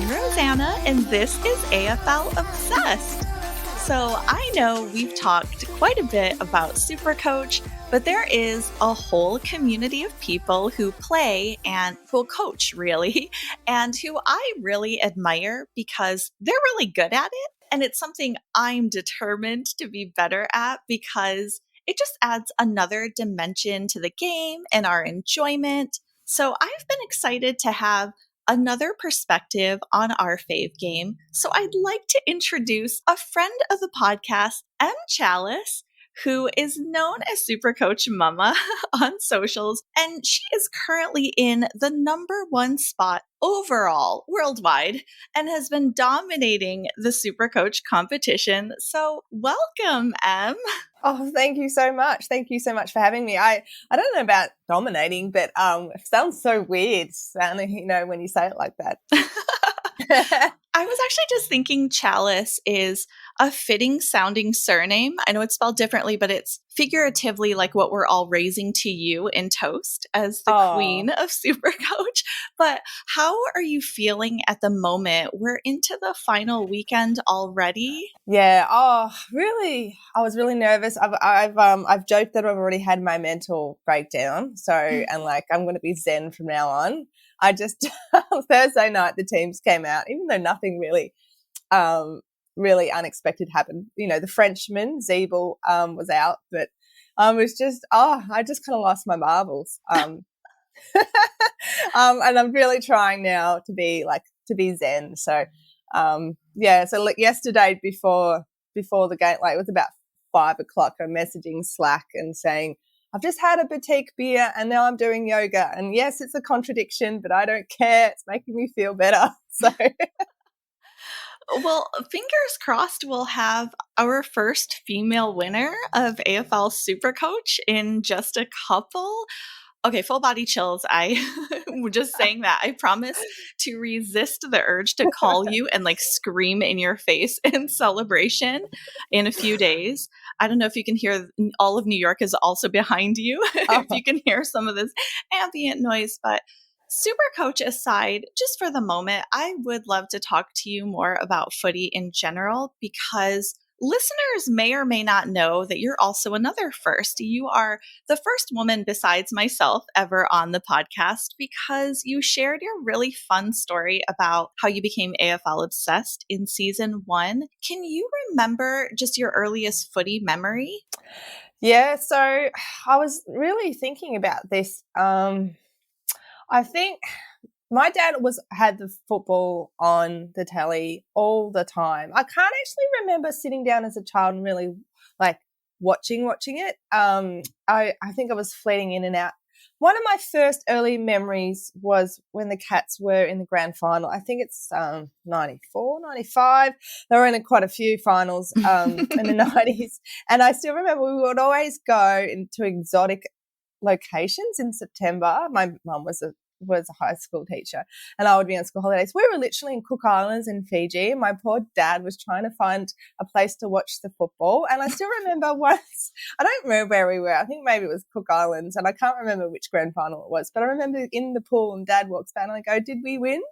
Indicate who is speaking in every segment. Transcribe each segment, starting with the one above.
Speaker 1: I'm Rosanna, and this is AFL Obsessed. So I know we've talked quite a bit about SuperCoach, but there is a whole community of people who play and who coach, really, and who I really admire because they're really good at it. And it's something I'm determined to be better at because it just adds another dimension to the game and our enjoyment. So I've been excited to have another perspective on our fave game. So I'd like to introduce a friend of the podcast, M. Chalice, who is known as SuperCoach Mama on socials, and she is currently in the #1 spot overall worldwide and has been dominating the SuperCoach competition. So welcome, M.
Speaker 2: Oh, thank you so much. Thank you so much for having me. I don't know about dominating, but it sounds so weird, when you say it like that.
Speaker 1: I was actually just thinking Chalice is a fitting sounding surname. I know it's spelled differently, but it's figuratively like what we're all raising to you in toast as the queen of SuperCoach. But how are you feeling at the moment? We're into the final weekend already.
Speaker 2: Yeah. Oh, really? I was really nervous. I've joked that I've already had my mental breakdown. So, and I'm going to be zen from now on. I just Thursday night the teams came out, even though nothing really unexpected happened. You know, the Frenchman Zeeble was out, but I just kind of lost my marbles. And I'm really trying now to be zen. So so yesterday before the game, it was about 5 o'clock, I'm messaging Slack and saying, I've just had a boutique beer and now I'm doing yoga. And yes, it's a contradiction, but I don't care. It's making me feel better. So,
Speaker 1: well, fingers crossed we'll have our first female winner of AFL SuperCoach in just a couple. Okay, full body chills. I just saying that. I promise to resist the urge to call you and scream in your face in celebration in a few days. I don't know if you can hear, all of New York is also behind you. If you can hear some of this ambient noise, but SuperCoach aside, just for the moment, I would love to talk to you more about footy in general because listeners may or may not know that you're also another first. You are the first woman besides myself ever on the podcast because you shared your really fun story about how you became AFL obsessed in season 1. Can you remember just your earliest footy memory?
Speaker 2: Yeah, so I was really thinking about this. I think my dad had the football on the telly all the time. I can't actually remember sitting down as a child and really watching it. I think I was fleeting in and out. One of my first early memories was when the Cats were in the grand final. I think it's 94, 95. They were in quite a few finals in the 90s. And I still remember we would always go into exotic locations in September. My mum was a high school teacher and I would be on school holidays. We were literally in Cook Islands in Fiji. My poor dad was trying to find a place to watch the football. And I still remember once, I don't remember where we were. I think maybe it was Cook Islands and I can't remember which grand final it was, but I remember in the pool and dad walks back and I go, did we win?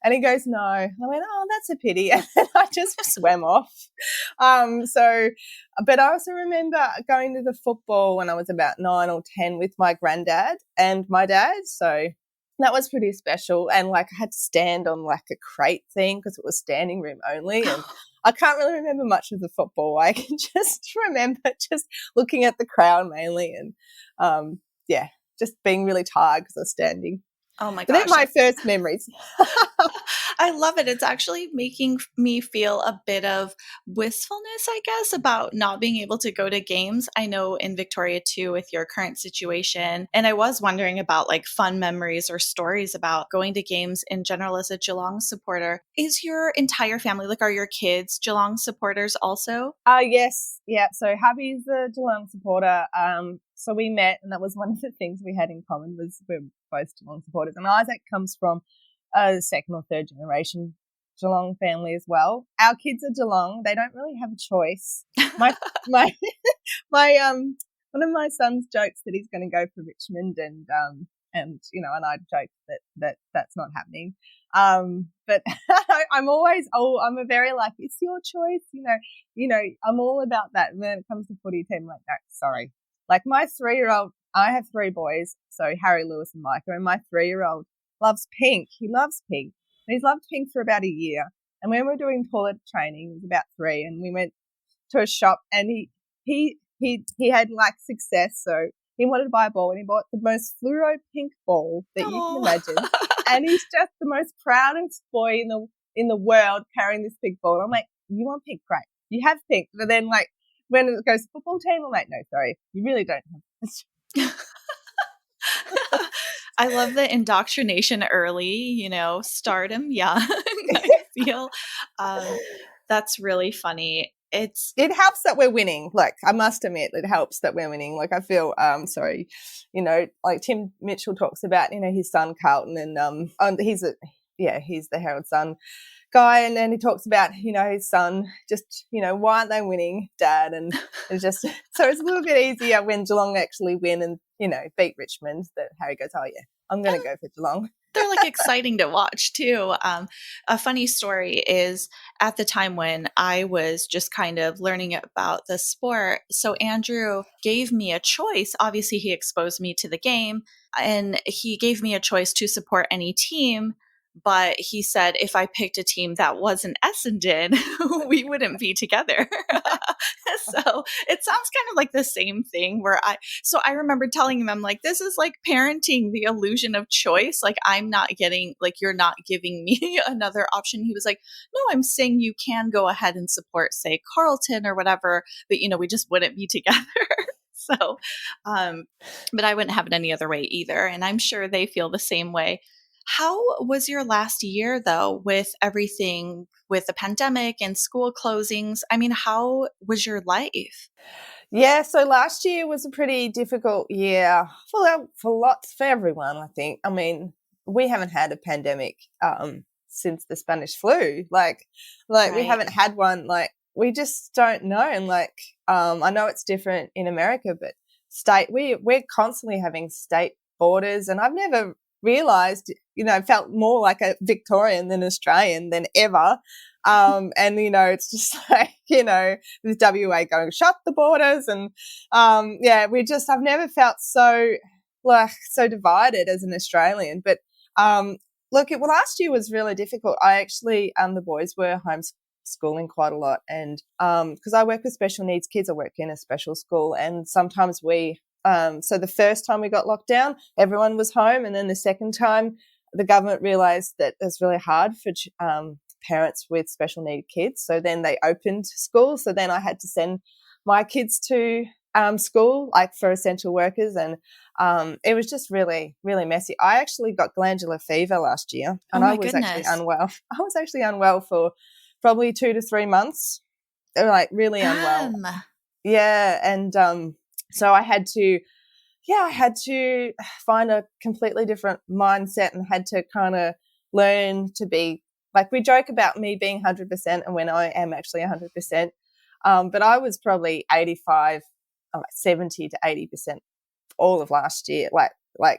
Speaker 2: And he goes, no. I went, oh, that's a pity. And I just swam off. But I also remember going to the football when I was about 9 or 10 with my granddad and my dad. So that was pretty special. And I had to stand on a crate thing because it was standing room only. And I can't really remember much of the football. I can just remember just looking at the crowd mainly and, just being really tired because I was standing.
Speaker 1: Oh my gosh.
Speaker 2: But they're my first memories.
Speaker 1: I love it. It's actually making me feel a bit of wistfulness, I guess, about not being able to go to games. I know in Victoria too, with your current situation. And I was wondering about fun memories or stories about going to games in general as a Geelong supporter. Is your entire family, are your kids Geelong supporters also?
Speaker 2: Yes. Yeah. So hubby's a Geelong supporter. So we met and that was one of the things we had in common was we're both Geelong supporters. And Isaac comes from a second or third generation Geelong family as well. Our kids are Geelong. They don't really have a choice. My one of my son's jokes that he's going to go for Richmond and And, and I joke that's not happening. But I'm a very like, it's your choice, I'm all about that. And when it comes to footy team, like, no, sorry. Like my 3-year-old, I have 3 boys, so Harry, Lewis and Micah, and my 3-year-old loves pink. He loves pink. And he's loved pink for about a year. And when we were doing toilet training, he was about 3, and we went to a shop, and he had like success, so he wanted to buy a ball, and he bought the most fluoro pink ball that you can imagine. And he's just the most proudest boy in the world carrying this pink ball. And I'm like, you want pink? Great. You have pink. But then like when it goes to football team, I'm like, no, sorry, you really don't have
Speaker 1: I love the indoctrination early, start them young. I feel that's really funny.
Speaker 2: It helps that we're winning. Like, I must admit, it helps that we're winning. Like, I feel, like Tim Mitchell talks about, his son Carlton, and he's the Herald Sun guy, and then he talks about, his son just, why aren't they winning, Dad? And it's just, so it's a little bit easier when Geelong actually win and, beat Richmond, that Harry goes, oh yeah, I'm going to go for Geelong.
Speaker 1: They're like exciting to watch too. A funny story is at the time when I was just kind of learning about the sport. So Andrew gave me a choice. Obviously, he exposed me to the game, and he gave me a choice to support any team. But he said if I picked a team that wasn't Essendon, we wouldn't be together. So it sounds kind of like the same thing so I remember telling him, I'm like, this is like parenting the illusion of choice. Like, I'm not getting, like, you're not giving me another option. He was like, no, I'm saying you can go ahead and support, say, Carlton or whatever, but, we just wouldn't be together. So, but I wouldn't have it any other way either. And I'm sure they feel the same way. How was your last year, though, with everything with the pandemic and school closings? I mean, how was your life?
Speaker 2: Yeah, so last year was a pretty difficult year for everyone, I think. I mean, we haven't had a pandemic since the Spanish flu. Like right. We haven't had one. Like, we just don't know. And like, I know it's different in America, but we're constantly having state borders, and I've never realised, felt more like a Victorian than Australian than ever. And, it's just like, with WA going, shut the borders. And, I've never felt so divided as an Australian. But, last year was really difficult. I actually, the boys were homeschooling quite a lot. And, because I work with special needs kids, I work in a special school, and sometimes so the first time we got locked down, everyone was home. And then the second time, the government realised that it's really hard for parents with special need kids. So then they opened schools. So then I had to send my kids to school, like for essential workers. And it was just really, really messy. I actually got glandular fever last year, and I was actually unwell. I was actually unwell for probably 2 to 3 months, like really unwell. Yeah. And so I had to find a completely different mindset, and had to kind of learn to be, like, we joke about me being 100% and when I am actually 100%. But I was probably 85, 70 to 80% all of last year, like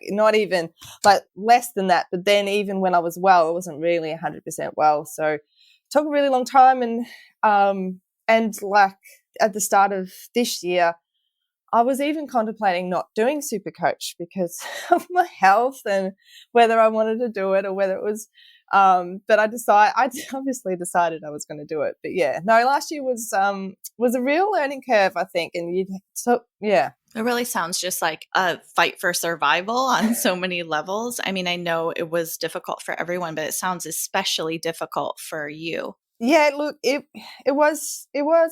Speaker 2: not even, like less than that. But then even when I was well, I wasn't really 100% well. So it took a really long time. And like at the start of this year, I was even contemplating not doing SuperCoach because of my health and whether I wanted to do it or whether it was, but I obviously decided I was going to do it. But yeah, no, last year was a real learning curve, I think. And yeah.
Speaker 1: It really sounds just like a fight for survival on so many levels. I mean, I know it was difficult for everyone, but it sounds especially difficult for you.
Speaker 2: Yeah, look, it was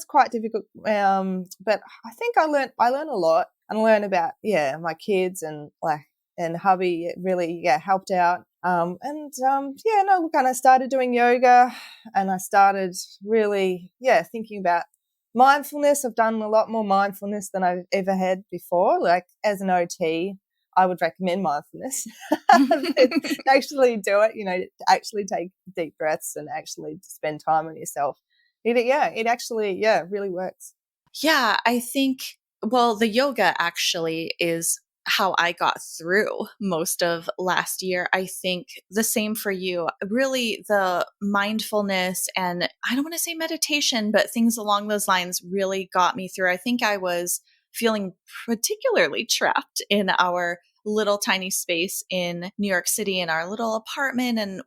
Speaker 2: quite difficult, but I think I learned a lot, and learned about my kids, and hubby really helped out, and I started doing yoga, and I started really thinking about mindfulness. I've done a lot more mindfulness than I've ever had before. Like, as an OT, I would recommend mindfulness. Actually do it, to actually take deep breaths and actually spend time on yourself. It actually really works.
Speaker 1: Yeah, I think, well, the yoga actually is how I got through most of last year. I think the same for you. Really, the mindfulness and I don't want to say meditation, but things along those lines really got me through. I think I was feeling particularly trapped in our little tiny space in New York City in our little apartment. And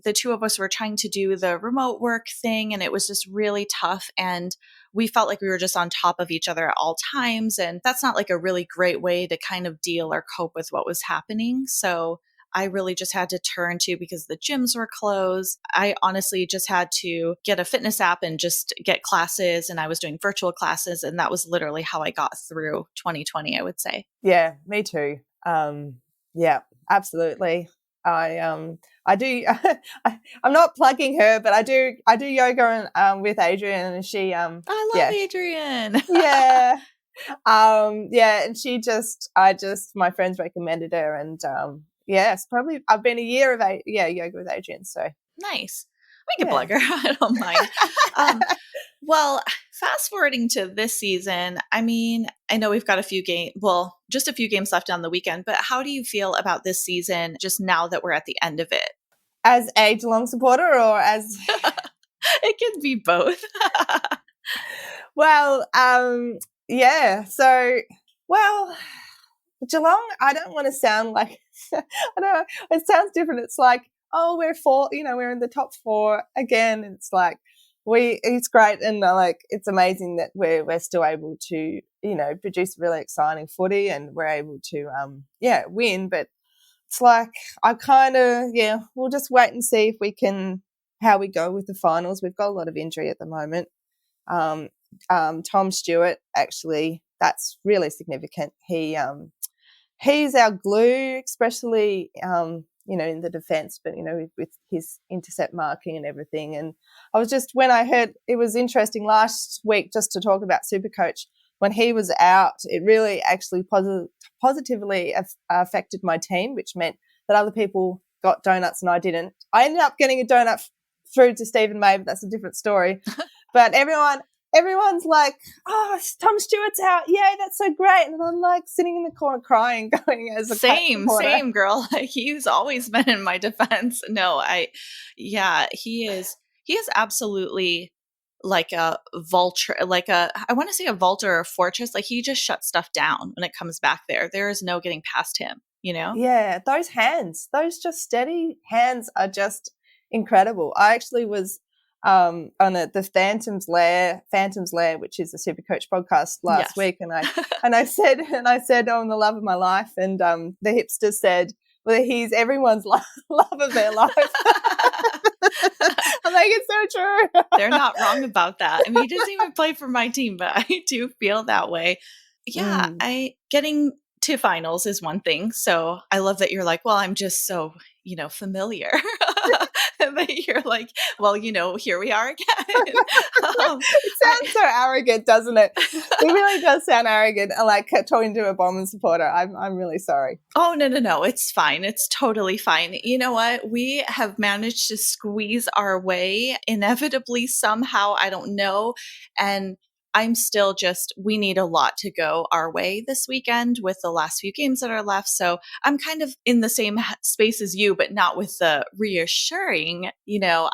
Speaker 1: the two of us were trying to do the remote work thing, and it was just really tough. And we felt like we were just on top of each other at all times. And that's not like a really great way to kind of deal or cope with what was happening. So I really just had to turn to, because the gyms were closed, I honestly just had to get a fitness app and just get classes. And I was doing virtual classes. And that was literally how I got through 2020, I would say.
Speaker 2: Yeah, me too. Yeah, absolutely. I do. I'm not plugging her, but I do yoga with Adrian, and she
Speaker 1: I love Adrian.
Speaker 2: Yeah. Yeah, and my friends recommended her, and yes, probably I've been a year of yoga with Adrian, so
Speaker 1: nice. We can plug her. I don't mind. Well, fast forwarding to this season, I mean, I know we've got just a few games left on the weekend, but how do you feel about this season just now that we're at the end of it?
Speaker 2: As a Geelong supporter, or as
Speaker 1: it can be both.
Speaker 2: Well, yeah. So, well, Geelong, I don't want to sound like, I don't know, it sounds different. It's like, oh, we're in the top 4 again. It's like, it's great. And like, it's amazing that we're still able to, produce really exciting footy, and we're able to, win. But it's like, I kind of, we'll just wait and see how we go with the finals. We've got a lot of injury at the moment. Tom Stewart, actually, that's really significant. He's our glue, especially, in the defence, but, with his intercept marking and everything. And when I heard, it was interesting last week just to talk about SuperCoach, when he was out, it really actually positively affected my team, which meant that other people got donuts and I didn't. I ended up getting a donut through to Stephen May, but that's a different story. But everyone's like, oh, Tom Stewart's out. Yay, that's so great. And I'm like sitting in the corner crying, going as a
Speaker 1: same girl. He's always been in my defense. No, he is absolutely like a vulture, I want to say a vault or a fortress. Like, he just shuts stuff down when it comes back there. There is no getting past him,
Speaker 2: Yeah, those hands, those just steady hands are just incredible. I actually was on the Phantom's Lair, which is a SuperCoach podcast last week, and I said on the love of my life, and the hipster said, well, he's everyone's love of their life. I'm like, it's so true.
Speaker 1: They're not wrong about that. I mean, he doesn't even play for my team, but I do feel that way. Yeah, getting to finals is one thing. So I love that you're like, well, I'm just so, familiar. And then you're like, well, here we are again.
Speaker 2: It sounds so arrogant, doesn't it? It really does sound arrogant. Like talking to a Bombers supporter. I'm really sorry.
Speaker 1: Oh, no. It's fine. It's totally fine. You know what? We have managed to squeeze our way inevitably somehow. I don't know. And I'm still we need a lot to go our way this weekend with the last few games that are left. So I'm kind of in the same space as you, but not with the reassuring.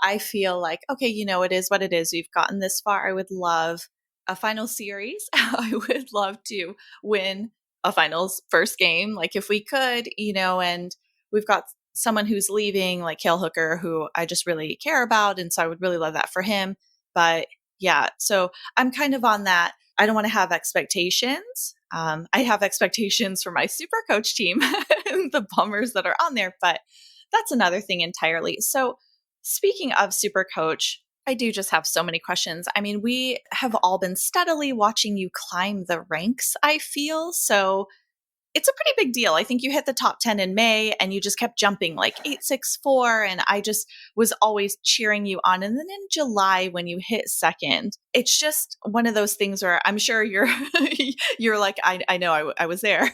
Speaker 1: I feel like, okay, it is what it is. We've gotten this far. I would love a final series. I would love to win a finals first game, like if we could, and we've got someone who's leaving, like Cale Hooker, who I just really care about. And so I would really love that for him. But yeah, so I'm kind of on that. I don't want to have expectations. I have expectations for my SuperCoach team and the bummers that are on there, but that's another thing entirely. So speaking of SuperCoach, I do just have so many questions. I mean, we have all been steadily watching you climb the ranks, I feel. So it's a pretty big deal. I think you hit the top 10 in May and you just kept jumping like 864. And I just was always cheering you on. And then in July, when you hit second, it's just one of those things where I'm sure you're like, I know I was there,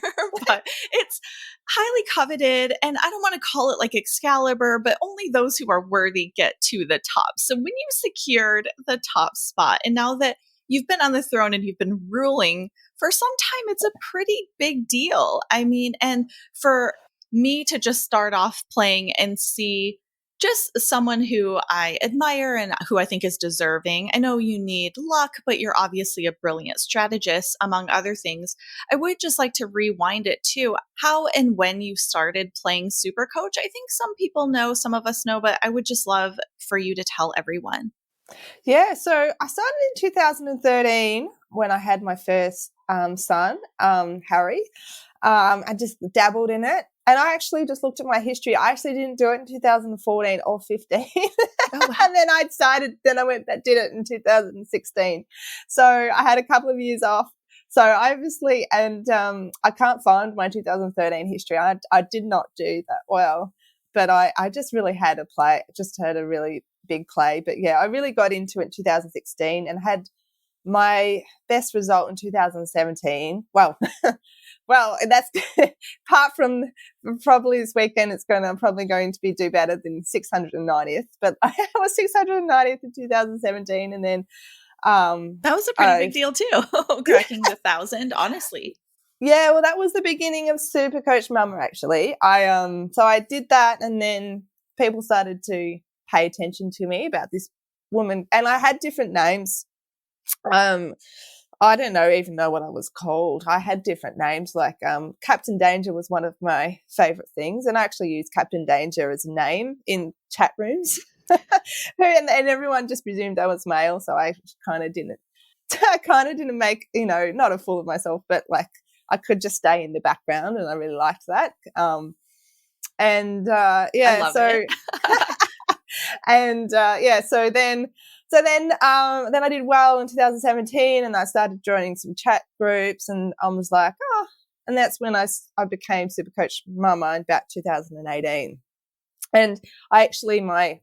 Speaker 1: but it's highly coveted. And I don't want to call it like Excalibur, but only those who are worthy get to the top. So when you secured the top spot, and now that you've been on the throne and you've been ruling for some time, it's a pretty big deal. I mean, and for me to just start off playing and see just someone who I admire and who I think is deserving. I know you need luck, but you're obviously a brilliant strategist, among other things. I would just like to rewind it too. How and when you started playing SuperCoach? I think some people know, some of us know, but I would just love for you to tell everyone.
Speaker 2: Yeah, so I started in 2013 when I had my first son, Harry. I just dabbled in it. And I actually just looked at my history. I actually didn't do it in 2014 or 15. Oh, wow. And then I did it in 2016. So I had a couple of years off. So obviously, and I can't find my 2013 history. I did not do that well, but I just really had a really big play. But yeah, I really got into it in 2016 and had my best result in 2017. Well, that's apart from probably this weekend, I'm probably going to do better than 690th. But I was 690th in 2017, and then
Speaker 1: that was a pretty big deal too, cracking the 1,000. Honestly,
Speaker 2: yeah. Well, that was the beginning of SuperCoach Mama. Actually, so I did that, and then people started to pay attention to me about this woman, and I had different names. I don't even know what I was called. I had different names, like Captain Danger was one of my favourite things, and I actually used Captain Danger as a name in chat rooms. and everyone just presumed I was male, so I kind of didn't make, not a fool of myself, but like I could just stay in the background, and I really liked that. So then I did well in 2017, and I started joining some chat groups, and I was like, and that's when I became SuperCoach Mama in about 2018. And I actually, my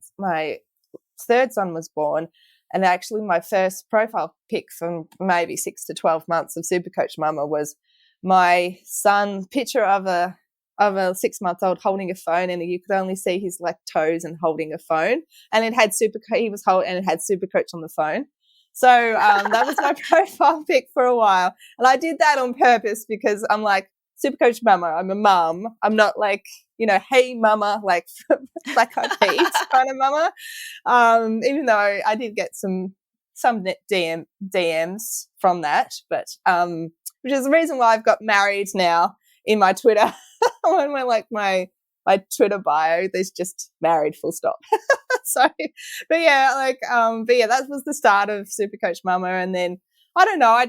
Speaker 2: third son was born, and actually my first profile pic from maybe 6 to 12 months of SuperCoach Mama was my son, picture of a 6-month-old holding a phone, and you could only see his like toes and holding a phone, and it had SuperCoach on the phone. So that was my profile pic for a while, and I did that on purpose because I'm like, SuperCoach Mama, I'm a mum. I'm not like, hey mama, like Black Eyed Peas kind of mama. Even though I did get some DMs from that, but which is the reason why I've got married now in my Twitter. When we're like my Twitter bio, there's just married full stop. But that was the start of SuperCoach Mama. And then I don't know,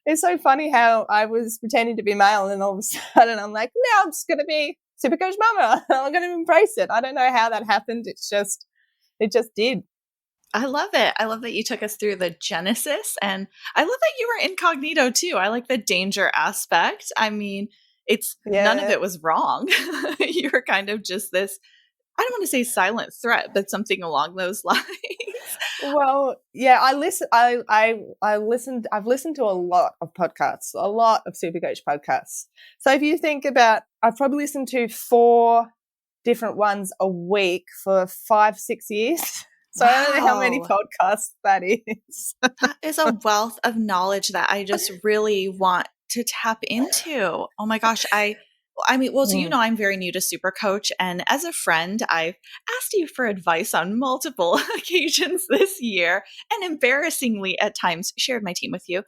Speaker 2: it's so funny how I was pretending to be male, and all of a sudden I'm like, now I'm just going to be SuperCoach Mama. I'm going to embrace it. I don't know how that happened. It just did.
Speaker 1: I love it. I love that you took us through the genesis, and I love that you were incognito too. I like the danger aspect. I mean, none of it was wrong. You were kind of just this, I don't want to say silent threat, but something along those lines.
Speaker 2: Well, yeah, I've listened to a lot of podcasts, a lot of SuperCoach podcasts. So if you think about, I've probably listened to 4 different ones a week for 5-6 years. So wow. I don't know how many podcasts that is.
Speaker 1: That is a wealth of knowledge that I just really want to tap into. Oh my gosh. So I'm very new to SuperCoach, and as a friend, I've asked you for advice on multiple occasions this year, and embarrassingly at times shared my team with you.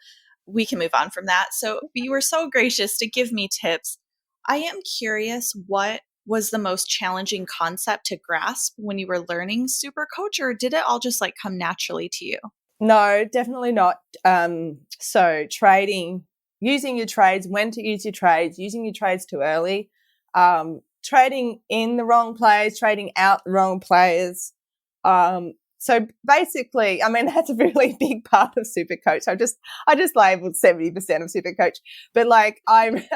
Speaker 1: We can move on from that. So you were so gracious to give me tips. I am curious, what was the most challenging concept to grasp when you were learning SuperCoach, or did it all just like come naturally to you?
Speaker 2: No, definitely not. So trading, using your trades, when to use your trades, using your trades too early, trading in the wrong players, trading out the wrong players. So basically, I mean, that's a really big part of SuperCoach. I just labeled 70% of SuperCoach, but like I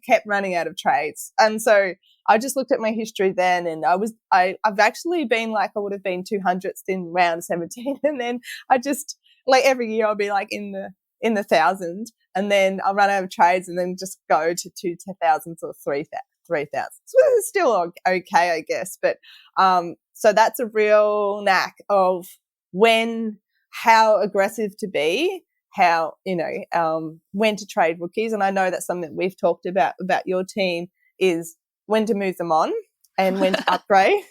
Speaker 2: kept running out of trades. And so I just looked at my history then, and I've actually been like, I would have been 200th in round 17. And then I just like every year I'll be like in the 1,000, and then I'll run out of trades and then just go to 2,000 or 3,000. So it's still okay, I guess. But so that's a real knack of how aggressive to be, how, when to trade rookies. And I know that's something that we've talked about your team, is when to move them on and when to upgrade.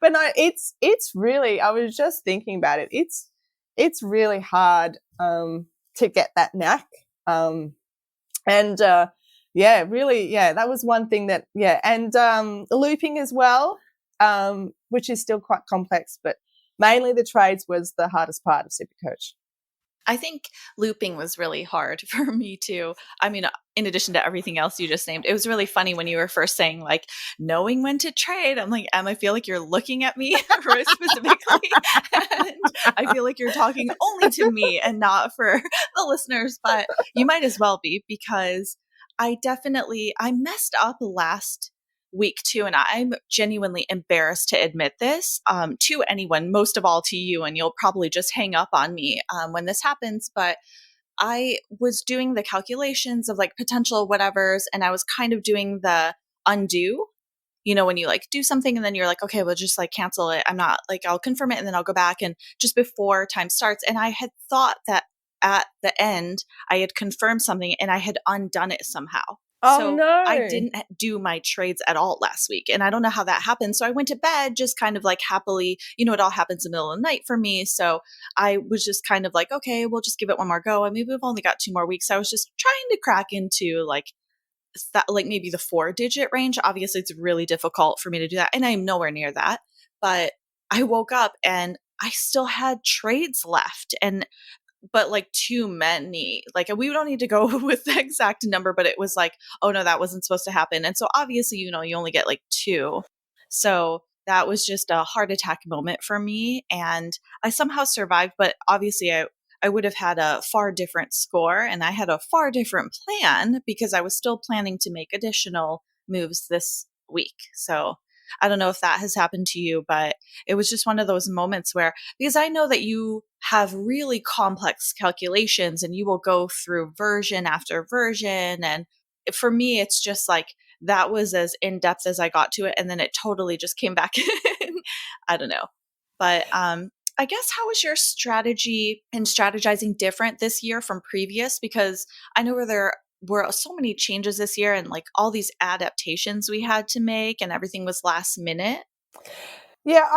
Speaker 2: But no, it's really, I was just thinking about it. It's really hard to get that knack. That was one thing that, and looping as well, which is still quite complex, but mainly the trades was the hardest part of SuperCoach.
Speaker 1: I think looping was really hard for me too. I mean, in addition to everything else you just named, it was really funny when you were first saying like knowing when to trade. I'm like, I feel like you're looking at me specifically. And I feel like you're talking only to me and not for the listeners, but you might as well be, because I messed up last week too, and I'm genuinely embarrassed to admit this to anyone, most of all to you, and you'll probably just hang up on me when this happens, but I was doing the calculations of like potential whatevers, and I was kind of doing the undo, when you like do something and then you're like, okay, we'll just like cancel it, I'm not like, I'll confirm it and then I'll go back, and just before time starts, and I had thought that at the end I had confirmed something and I had undone it somehow.
Speaker 2: Oh, no.
Speaker 1: I didn't do my trades at all last week, and I don't know how that happened. So I went to bed just kind of like happily, it all happens in the middle of the night for me. So I was just kind of like, okay, we'll just give it one more go. I mean, we've only got 2 more weeks. I was just trying to crack into like that, like maybe the 4-digit range. Obviously, it's really difficult for me to do that, and I'm nowhere near that. But I woke up and I still had trades left, but like too many. Like, we don't need to go with the exact number, but it was like, oh no, that wasn't supposed to happen. And so obviously, you only get like 2. So that was just a heart attack moment for me. And I somehow survived, but obviously I would have had a far different score, and I had a far different plan because I was still planning to make additional moves this week. So I don't know if that has happened to you, but it was just one of those moments where, because I know that you have really complex calculations and you will go through version after version. And for me, it's just like, that was as in depth as I got to it. And then it totally just came back in. I don't know. But I guess, how is your strategy and strategizing different this year from previous? Because I know there were so many changes this year and like all these adaptations we had to make, and everything was last minute.
Speaker 2: Yeah,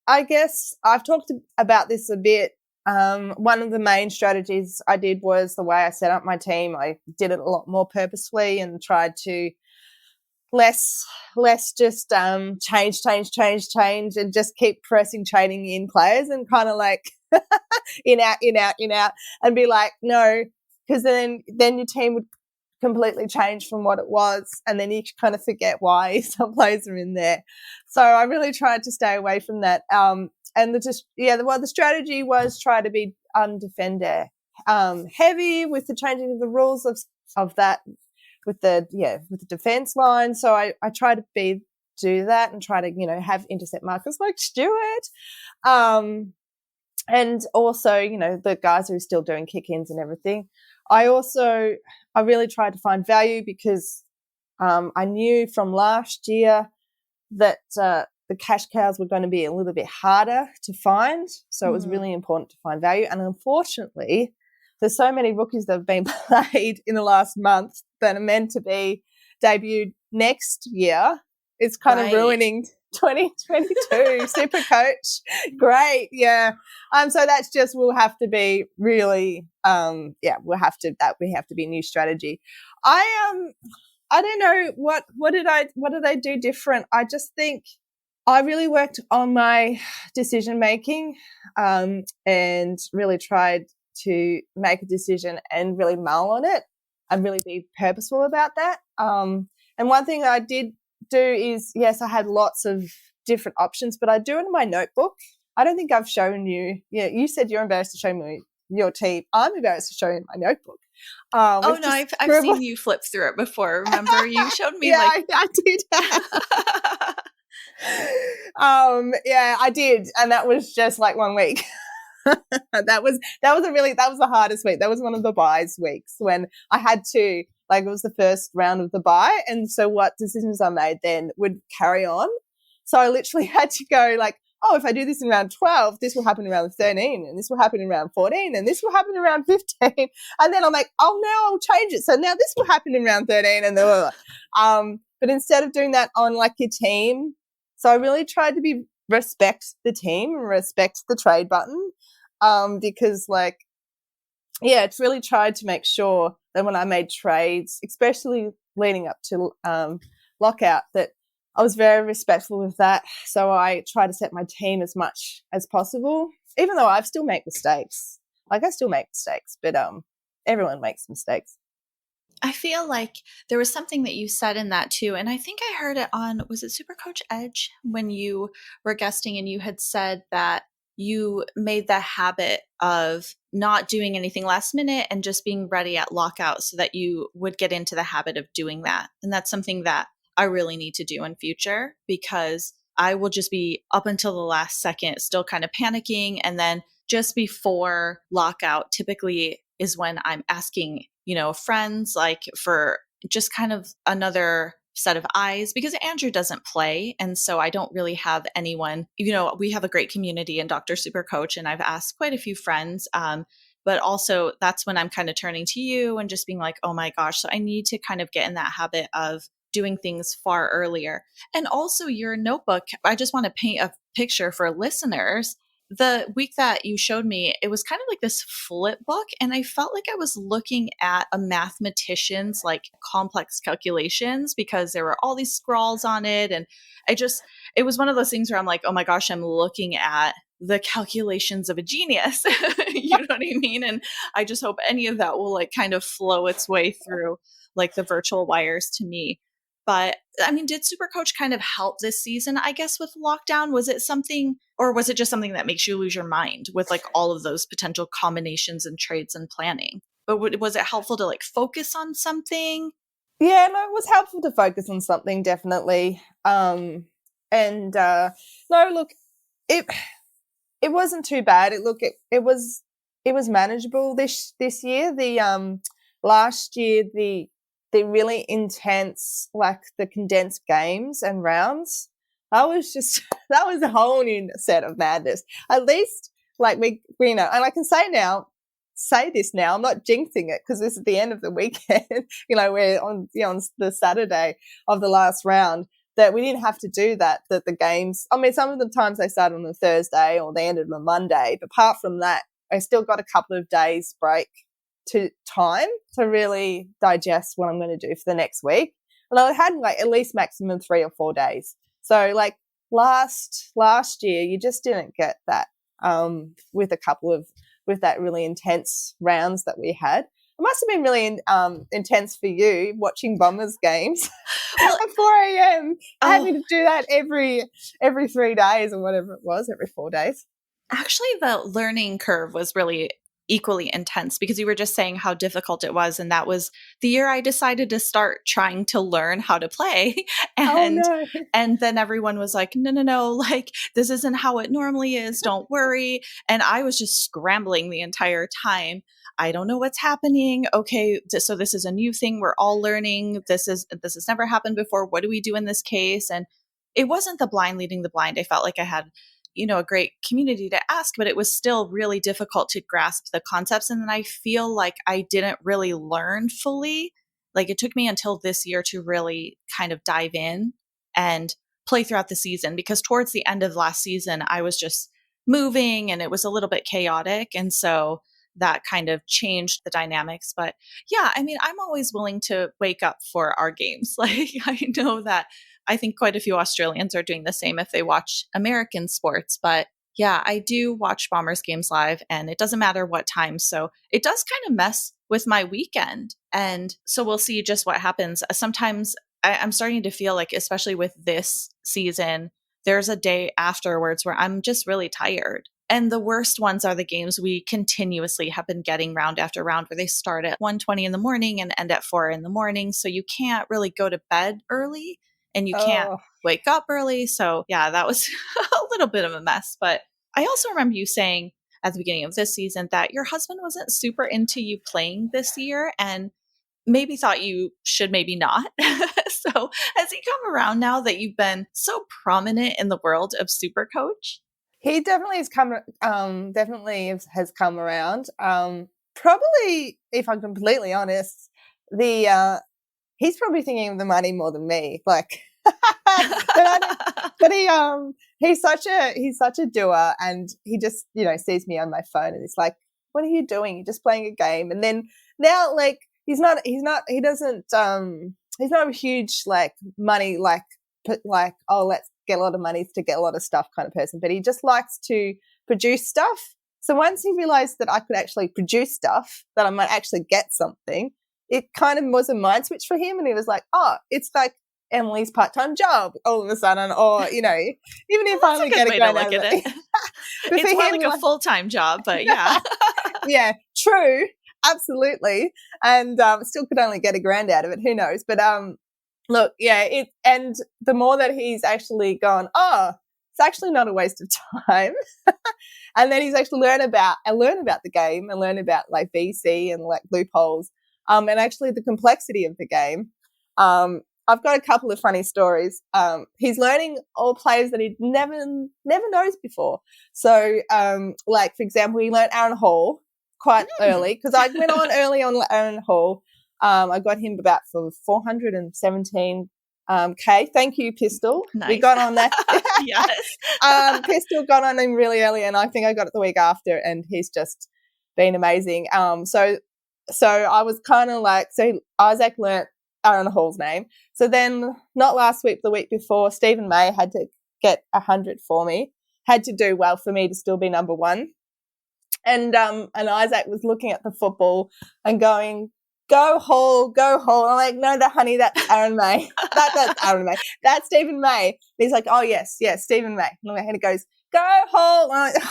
Speaker 2: I guess I've talked about this a bit. One of the main strategies I did was the way I set up my team. I did it a lot more purposefully and tried to less just change and just keep pressing trading in players and kind of like in out, and be like, no, because then your team would completely change from what it was, and then you kind of forget why some players are in there. So I really tried to stay away from that. And the strategy was try to be undefender heavy with the changing of the rules of that with the defense line. So I try to do that and try to have intercept markers like Stewart. And also, the guys who are still doing kick-ins and everything. I really tried to find value because I knew from last year that the cash cows were going to be a little bit harder to find. So it was really important to find value. And unfortunately, there's so many rookies that have been played in the last month that are meant to be debuted next year. It's kind of ruining 2022 SuperCoach. Great, yeah. So that's just, we'll have to be really, we have to be a new strategy. I don't know what did I do different. I just think I really worked on my decision making, and really tried to make a decision and really mull on it and really be purposeful about that. And one thing I did do is, yes, I had lots of different options, but I do it in my notebook. I don't think I've shown you. Yeah, you said you're embarrassed to show me your team. I'm embarrassed to show you my notebook.
Speaker 1: Oh no, I've seen you flip through it before. Remember, you showed me
Speaker 2: I did. I did, and that was just like 1 week. that was the hardest week. That was one of the buys weeks when I had to, like, it was the first round of the buy, and so what decisions I made then would carry on. So I literally had to go, like, oh, if I do this in round 12, this will happen in round 13, and this will happen in round 14, and this will happen in round 15. And then I'm like, oh, now I'll change it. So now this will happen in round 13. And then, but instead of doing that on like your team, so I really tried to respect the team and respect the trade button, because like, yeah, it's really tried to make sure that when I made trades, especially leading up to lockout, that I was very respectful with that. So I try to set my team as much as possible, even though I still make mistakes. Like I still make mistakes, but everyone makes mistakes.
Speaker 1: I feel like there was something that you said in that too. And I think I heard it on, was it SuperCoach Edge when you were guesting and you had said that you made the habit of not doing anything last minute and just being ready at lockout so that you would get into the habit of doing that. And that's something that I really need to do in future because I will just be up until the last second still kind of panicking. And then just before lockout typically is when I'm asking, friends like for just kind of another set of eyes because Andrew doesn't play. And so I don't really have anyone, we have a great community in Dr. Supercoach and I've asked quite a few friends. But also that's when I'm kind of turning to you and just being like, oh my gosh. So I need to kind of get in that habit of doing things far earlier. And also your notebook, I just want to paint a picture for listeners. The week that you showed me, it was kind of like this flip book. And I felt like I was looking at a mathematician's like complex calculations because there were all these scrawls on it. And it was one of those things where I'm like, oh my gosh, I'm looking at the calculations of a genius. You know what I mean? And I just hope any of that will like kind of flow its way through like the virtual wires to me. But I mean, did SuperCoach kind of help this season, I guess, with lockdown? Was it something, or was it just something that makes you lose your mind with like all of those potential combinations and trades and planning? But was it helpful to like focus on something?
Speaker 2: Yeah, no, it was helpful to focus on something, definitely. No, look, it wasn't too bad. It was manageable this year. The last year the really intense, like the condensed games and rounds, that was a whole new set of madness. At least like we and I can say this now, I'm not jinxing it because this is the end of the weekend, we're on the Saturday of the last round, that we didn't have to do that the games, I mean, some of the times they started on a Thursday or they ended on a Monday, but apart from that, I still got a couple of days break to time to really digest what I'm going to do for the next week. And I had like at least maximum 3 or 4 days. So like last year, you just didn't get that with that really intense rounds that we had. It must have been really intense for you watching Bombers games at 4 a.m. Having to do that every 3 days or whatever it was, every 4 days.
Speaker 1: Actually, the learning curve was really equally intense because you were just saying how difficult it was. And that was the year I decided to start trying to learn how to play. And then everyone was like, no, like this isn't how it normally is. Don't worry. And I was just scrambling the entire time. I don't know what's happening. Okay, so this is a new thing. We're all learning. This has never happened before. What do we do in this case? And it wasn't the blind leading the blind. I felt like I had a great community to ask, but it was still really difficult to grasp the concepts. And then I feel like I didn't really learn fully. Like it took me until this year to really kind of dive in and play throughout the season, because towards the end of last season, I was just moving and it was a little bit chaotic. And so that kind of changed the dynamics. But yeah, I mean, I'm always willing to wake up for our games. Like I know that I think quite a few Australians are doing the same if they watch American sports. But yeah, I do watch Bombers games live and it doesn't matter what time. So it does kind of mess with my weekend. And so we'll see just what happens. Sometimes I'm starting to feel like, especially with this season, there's a day afterwards where I'm just really tired. And the worst ones are the games we continuously have been getting round after round, where they start at 1:20 in the morning and end at 4 in the morning. So you can't really go to bed early and you can't wake up early. So yeah, that was a little bit of a mess. But I also remember you saying at the beginning of this season that your husband wasn't super into you playing this year and maybe thought you should, maybe not. So has he come around now that you've been so prominent in the world of SuperCoach?
Speaker 2: He definitely has come has come around. Probably, if I'm completely honest, the he's probably thinking of the money more than me. Like, but he's such a doer, and he just sees me on my phone and he's like, "What are you doing? You're just playing a game." And then now, like, he's not he's not a huge like money like oh, let's get a lot of money to get a lot of stuff kind of person, but he just likes to produce stuff. So once he realized that I could actually produce stuff, that I might actually get something, it kind of was a mind switch for him, and he was like, oh, it's like Emily's part-time job all of a sudden, or even if I only get a grand out of it.
Speaker 1: It's more like a full-time job, but yeah.
Speaker 2: Yeah, true, absolutely. And still could only get a grand out of it, who knows. But look, yeah, and the more that he's actually gone, oh, it's actually not a waste of time. And then he's actually learn about the game and learn about like VC and like loopholes, and actually the complexity of the game. I've got a couple of funny stories. He's learning all players that he never knows before. So, like for example, he learned Aaron Hall quite early, because I went on early on Aaron Hall. I got him about for 417 K. Thank you, Pistol.
Speaker 1: Nice.
Speaker 2: We got on that.
Speaker 1: Yes.
Speaker 2: Pistol got on him really early, and I think I got it the week after, and he's just been amazing. So I was kind of like, so Isaac learnt Aaron Hall's name. So then, not last week, the week before, Stephen May had to get 100 for me, had to do well for me to still be number one. And Isaac was looking at the football and going, "Go Hall, go Hall." I'm like, "No, honey, that's Aaron May. That's Aaron May. That's Stephen May." And he's like, "Oh yes, Stephen May." And he goes, "Go Hall." And I'm like,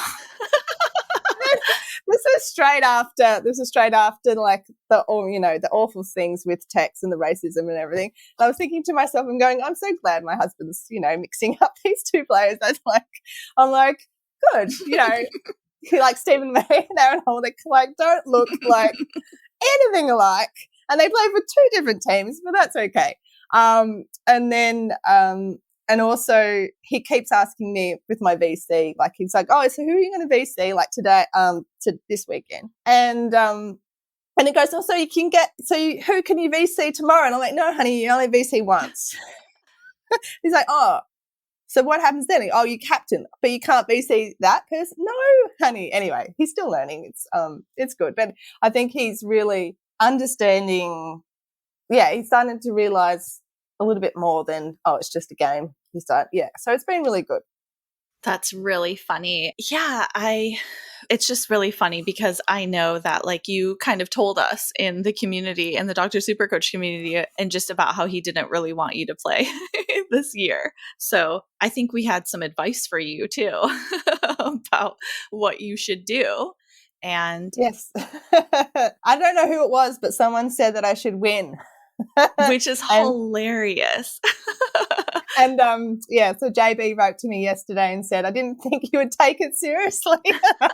Speaker 2: This was straight after like the awful things with Tex and the racism and everything. And I was thinking to myself and going, I'm so glad my husband's mixing up these two players. I'm like, good, like Stephen May and Aaron Hall, they like don't look like anything alike, and they play for two different teams, but that's okay. And also he keeps asking me with my VC, like he's like, "Oh, so who are you going to VC like today, to this weekend?" And he goes, "Oh, who can you VC tomorrow?" And I'm like, "No, honey, you only VC once." He's like, "Oh, so what happens then?" "Oh, you captain, but you can't VC that person." "No, honey." Anyway, he's still learning. It's good, but I think he's really understanding. Yeah, he's starting to realize a little bit more than, oh, it's just a game. So it's been really good.
Speaker 1: That's really funny. Yeah, it's just really funny because I know that like you kind of told us in the community, in the Dr. SuperCoach community, and just about how he didn't really want you to play this year. So I think we had some advice for you too about what you should do. And
Speaker 2: yes, I don't know who it was, but someone said that I should win.
Speaker 1: Which is hilarious.
Speaker 2: And so JB wrote to me yesterday and said, "I didn't think you would take it seriously." But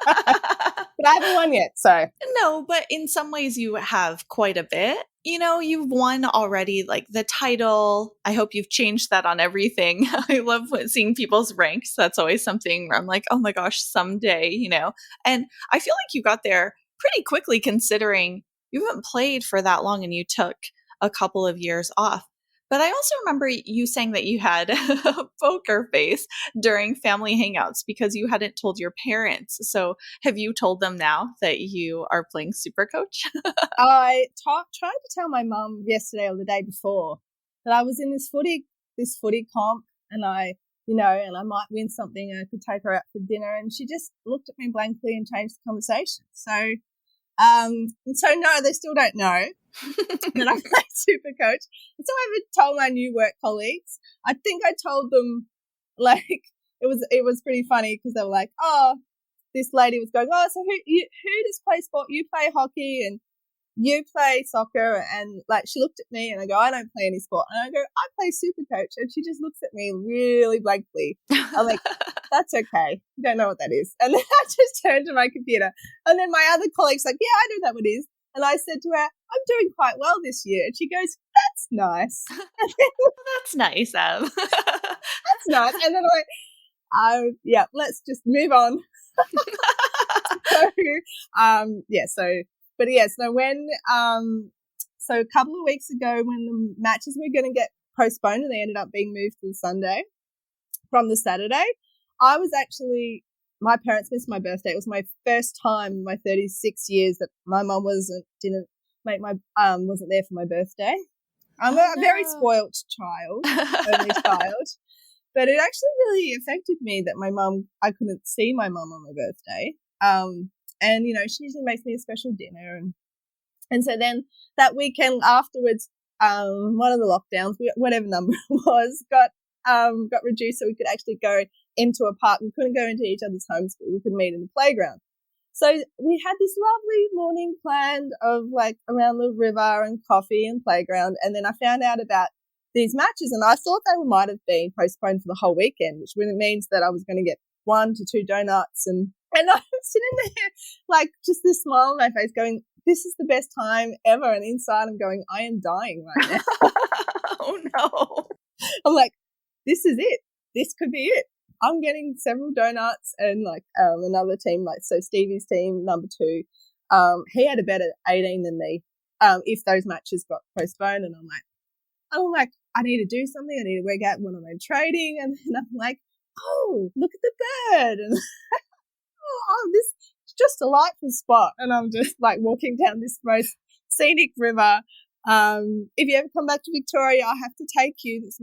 Speaker 2: I haven't won yet, so.
Speaker 1: No, but in some ways you have quite a bit. You've won already, like the title. I hope you've changed that on everything. I love seeing people's ranks. That's always something where I'm like, oh my gosh, someday, And I feel like you got there pretty quickly considering you haven't played for that long and you took a couple of years off. But I also remember you saying that you had a poker face during family hangouts because you hadn't told your parents. So have you told them now that you are playing SuperCoach?
Speaker 2: I tried to tell my mum yesterday or the day before that I was in this footy comp, and I might win something and I could take her out for dinner, and she just looked at me blankly and changed the conversation. So no, they still don't know that I play SuperCoach. And so I haven't told my new work colleagues. I think I told them, like, it was pretty funny because they were like, "Oh," this lady was going, "Oh, so who does play sport? You play hockey and you play soccer." And like, she looked at me and I go, "I don't play any sport." And I go, "I play SuperCoach." And she just looks at me really blankly. I'm like, "That's okay. You don't know what that is." And then I just turned to my computer. And then my other colleague's like, "Yeah, I know that what it is." And I said to her, "I'm doing quite well this year." And she goes, "That's nice."
Speaker 1: That's nice, Em.
Speaker 2: That's nice. And then Let's just move on. So, so a couple of weeks ago when the matches were going to get postponed and they ended up being moved to the Sunday from the Saturday, my parents missed my birthday. It was my first time in my 36 years that my mum wasn't there for my birthday. I'm a very spoilt child, only child. But it actually really affected me that I couldn't see my mum on my birthday. And, she usually makes me a special dinner. And so then that weekend afterwards, one of the lockdowns, whatever number it was, got reduced so we could actually go into a park. We couldn't go into each other's homes, but we could meet in the playground. So we had this lovely morning planned of around the river and coffee and playground. And then I found out about these matches and I thought they might have been postponed for the whole weekend, which means that I was going to get 1 to 2 donuts. And I was sitting there just this smile on my face going, this is the best time ever. And inside I'm going, I am dying right now.
Speaker 1: Oh no.
Speaker 2: I'm like, this is it. This could be it. I'm getting several donuts and another team, so Stevie's team, number 2, he had a better 18 than me if those matches got postponed. And I'm like, I need to do something. I need to work out when I'm trading. And then I'm like, oh, look at the bird. And this is just a delightful spot. And I'm just walking down this most scenic river. If you ever come back to Victoria, I have to take you. It's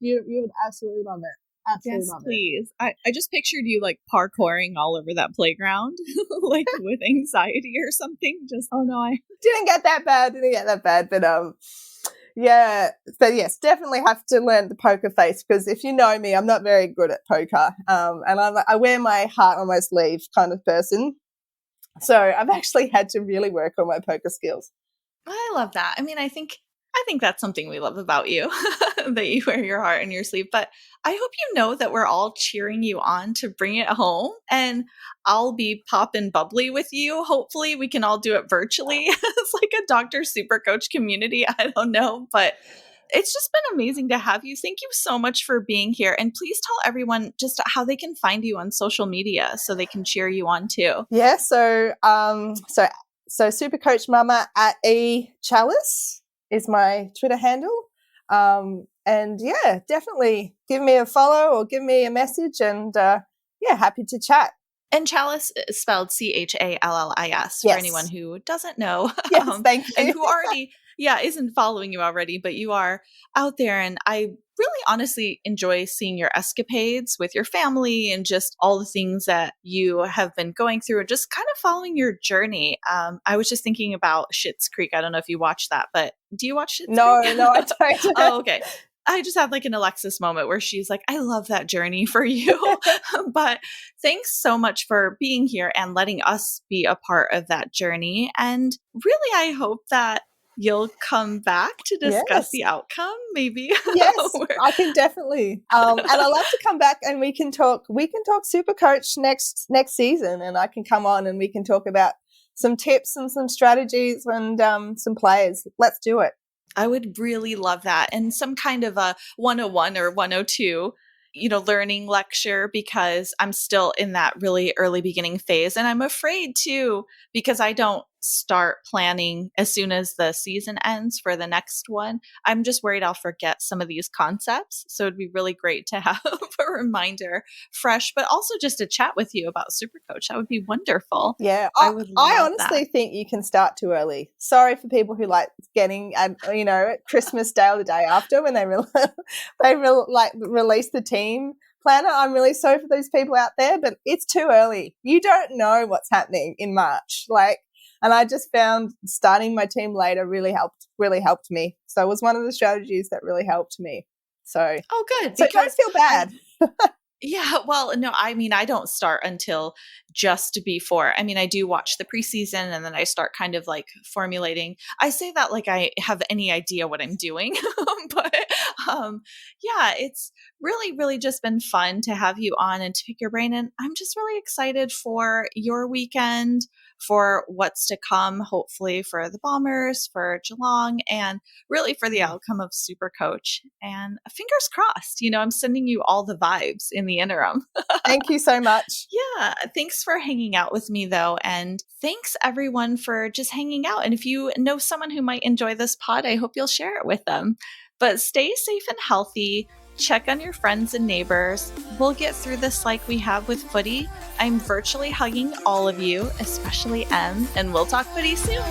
Speaker 2: you would absolutely love it. Absolutely
Speaker 1: yes, please. I just pictured you parkouring all over that playground, with anxiety or something. Just, oh no, I
Speaker 2: didn't get that bad. But but yes, definitely have to learn the poker face because if you know me, I'm not very good at poker. And I wear my heart on my sleeve kind of person. So I've actually had to really work on my poker skills.
Speaker 1: I love that. I mean, I think that's something we love about you, that you wear your heart on your sleeve. But I hope you know that we're all cheering you on to bring it home. And I'll be poppin' bubbly with you. Hopefully we can all do it virtually. It's like a Dr. SuperCoach community. I don't know. But it's just been amazing to have you. Thank you so much for being here. And please tell everyone just how they can find you on social media so they can cheer you on too.
Speaker 2: Yeah. So SuperCoach Mama at @chalice is my Twitter handle. And yeah, definitely give me a follow or give me a message and happy to chat.
Speaker 1: And Chalice is spelled CHALLIS for anyone who doesn't know.
Speaker 2: Yes, thank you.
Speaker 1: And who already isn't following you already, but you are out there. And I really honestly enjoy seeing your escapades with your family and just all the things that you have been going through and just kind of following your journey. I was just thinking about Schitt's Creek. I don't know if you watch that, but do you watch Schitt's Creek?
Speaker 2: No, I don't.
Speaker 1: Oh, okay. I just had an Alexis moment where she's like, I love that journey for you. But thanks so much for being here and letting us be a part of that journey. And really, I hope that you'll come back to discuss the outcome, maybe.
Speaker 2: Yes, I can definitely. And I'd love to come back and we can talk SuperCoach next season, and I can come on and we can talk about some tips and some strategies and some players. Let's do it.
Speaker 1: I would really love that. And some kind of a 101 or 102, learning lecture, because I'm still in that really early beginning phase. And I'm afraid too, because I don't start planning as soon as the season ends for the next one. I'm just worried I'll forget some of these concepts. So it'd be really great to have a reminder fresh, but also just to chat with you about SuperCoach. That would be wonderful.
Speaker 2: Yeah, I honestly think you can start too early. Sorry for people who like getting Christmas Day or the day after when they release the team planner. I'm really sorry for those people out there, but it's too early. You don't know what's happening in March. And I just found starting my team later really helped me. So it was one of the strategies that really helped me. So
Speaker 1: good.
Speaker 2: So don't feel bad.
Speaker 1: Yeah, well, no, I mean, I don't start until just before. I mean, I do watch the preseason and then I start kind of formulating. I say that like I have any idea what I'm doing, but it's really, really just been fun to have you on and to pick your brain. And I'm just really excited for your weekend, for what's to come, hopefully for the Bombers, for Geelong, and really for the outcome of SuperCoach. And fingers crossed, I'm sending you all the vibes in the interim.
Speaker 2: Thank you so much.
Speaker 1: Yeah, thanks for hanging out with me, though. And thanks, everyone, for just hanging out. And if you know someone who might enjoy this pod, I hope you'll share it with them. But stay safe and healthy. Check on your friends and neighbors. We'll get through this like we have with Footy. I'm virtually hugging all of you, especially Em, and we'll talk Footy soon.